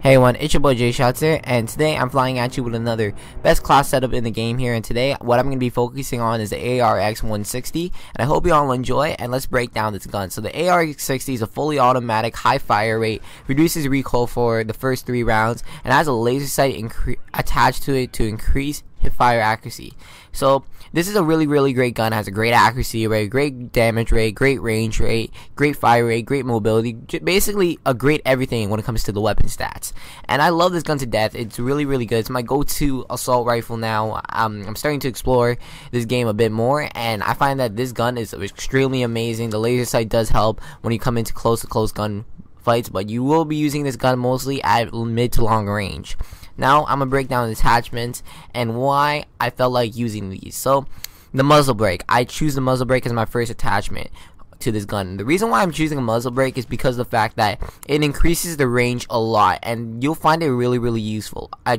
Hey everyone, it's your boy Jay Shots here, and today I'm flying at you with another best class setup in the game here. And today, what I'm going to be focusing on is the ARX-160, and I hope you all enjoy. And let's break down this gun. So the ARX-160 is a fully automatic, high fire rate, reduces recoil for the first 3 rounds, and has a laser sight attached to it to increase hip fire accuracy. So this is a really great gun. It has a great accuracy rate, great damage rate, great range rate, great fire rate, great mobility, basically a great everything when it comes to the weapon stats. And I love this gun to death. It's really good. It's my go-to assault rifle now. I'm starting to explore this game a bit more, and I find that this gun is extremely amazing. The laser sight does help when you come into close gun fights, but you will be using this gun mostly at mid to long range. Now I'm gonna break down the attachments and why I felt like using these. So the muzzle brake, I choose the muzzle brake as my first attachment to this gun. The reason why I'm choosing a muzzle brake is because of the fact that it increases the range a lot, and you'll find it really useful. I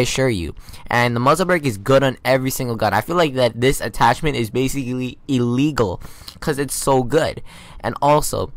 assure you. And the muzzle brake is good on every single gun. I feel like that this attachment is basically illegal because it's so good. And also,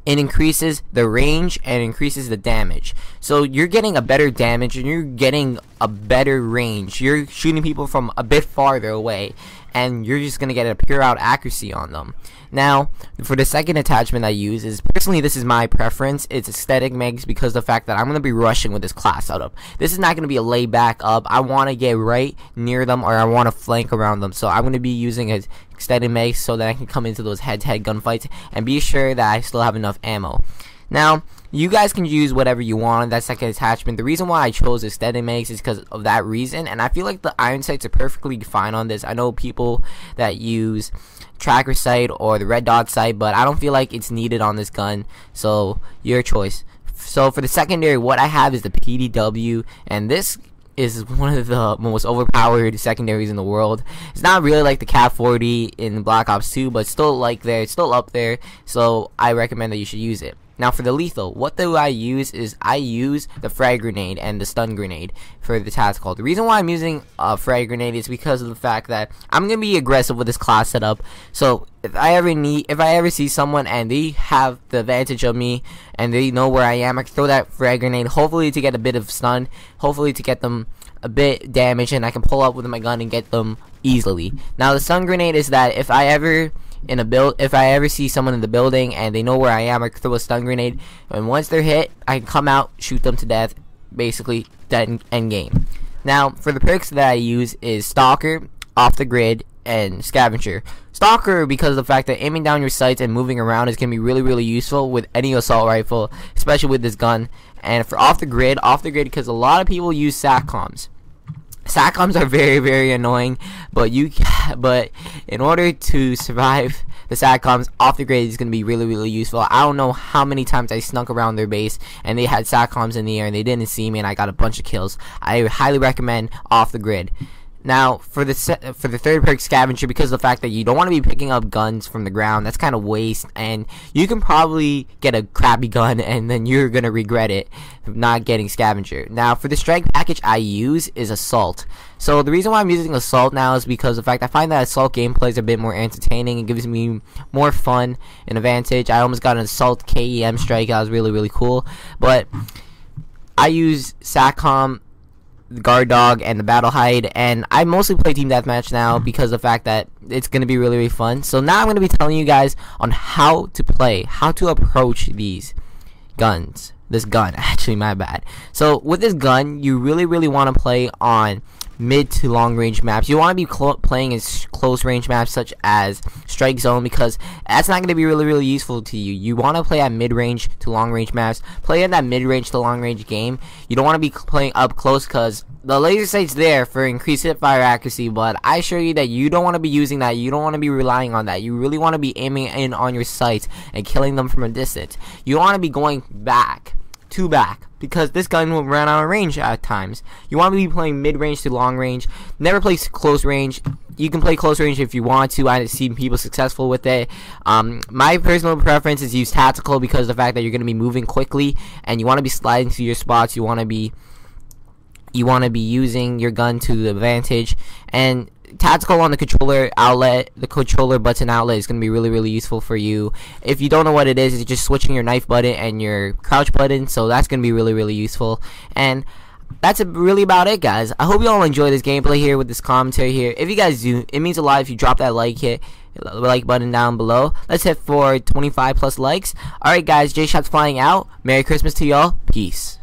it increases the range and increases the damage. So you're getting a better damage and you're getting a better range. You're shooting people from a bit farther away, and you're just gonna get a pure out accuracy on them. Now, for the second attachment I use is, personally, this is my preference. It's aesthetic makes because of the fact that I'm gonna be rushing with this class setup. This is not gonna be a lay back up. I want to get right near them, or I want to flank around them. So I'm gonna be using a aesthetic makes so that I can come into those head-to-head gunfights and be sure that I still have enough ammo. Now, you guys can use whatever you want on that second attachment. The reason why I chose aesthetic makes is because of that reason, and I feel like the iron sights are perfectly fine on this. I know people that use tracker sight or the red dot sight, but I don't feel like it's needed on this gun, so your choice. So for the secondary, what I have is the PDW, and this is one of the most overpowered secondaries in the world. It's not really like the Cat 40 in Black Ops 2, but it's still it's still up there, so I recommend that you should use it. Now for the lethal, what do I use is I use the frag grenade and the stun grenade for the tactical. The reason why I'm using a frag grenade is because of the fact that I'm gonna be aggressive with this class setup. So if I ever see someone and they have the advantage of me and they know where I am, I can throw that frag grenade, hopefully to get a bit of stun, hopefully to get them a bit damaged, and I can pull up with my gun and get them easily. Now the stun grenade is that if I ever see someone in the building and they know where I am, I can throw a stun grenade, and once they're hit, I can come out, shoot them to death, basically dead end game. Now for the perks that I use is Stalker, Off the Grid, and Scavenger. Stalker, because of the fact that aiming down your sights and moving around is going to be really useful with any assault rifle, especially with this gun. And for Off the Grid because a lot of people use SATCOMs. SATCOMs are very annoying, but in order to survive the SATCOMs, Off the Grid is going to be really useful. I don't know how many times I snuck around their base and they had SATCOMs in the air and they didn't see me and I got a bunch of kills. I highly recommend Off the Grid. Now for the third perk, Scavenger, because of the fact that you don't want to be picking up guns from the ground. That's kind of waste, and you can probably get a crappy gun and then you're gonna regret it not getting Scavenger. Now for the strike package I use is Assault. So the reason why I'm using Assault now is because of the fact I find that Assault gameplay is a bit more entertaining. It gives me more fun and advantage. I almost got an Assault KEM strike. That was really cool. But I use SATCOM, the guard dog, and the battle hide, and I mostly play team deathmatch now because of the fact that it's going to be really fun. So now I'm going to be telling you guys on how to play, how to approach these guns. This gun, actually, my bad. So with this gun, you really want to play on mid to long range maps. You want to be playing in close range maps such as Strike Zone, because that's not going to be really useful to you. You want to play at mid range to long range maps. Play in that mid range to long range game. You don't want to be playing up close because the laser sight's there for increased hip fire accuracy, but I assure you that you don't want to be using that. You don't want to be relying on that. You really want to be aiming in on your sights and killing them from a distance. You want to be going back because this gun will run out of range at times. You want to be playing mid-range to long range. Never play close range. You can play close range if you want to. I've seen people successful with it. My personal preference is use tactical because of the fact that you're going to be moving quickly and you want to be sliding to your spots. You want to be using your gun to the advantage, and tactical on the controller outlet, the controller button outlet is going to be really useful for you. If you don't know what it is, it's just switching your knife button and your crouch button, so that's going to be really useful. And that's really about it, guys. I hope you all enjoy this gameplay here with this commentary here. If you guys do, it means a lot if you drop that like button down below. Let's hit for 25+ likes. Alright guys, J Shot's flying out. Merry Christmas to y'all. Peace.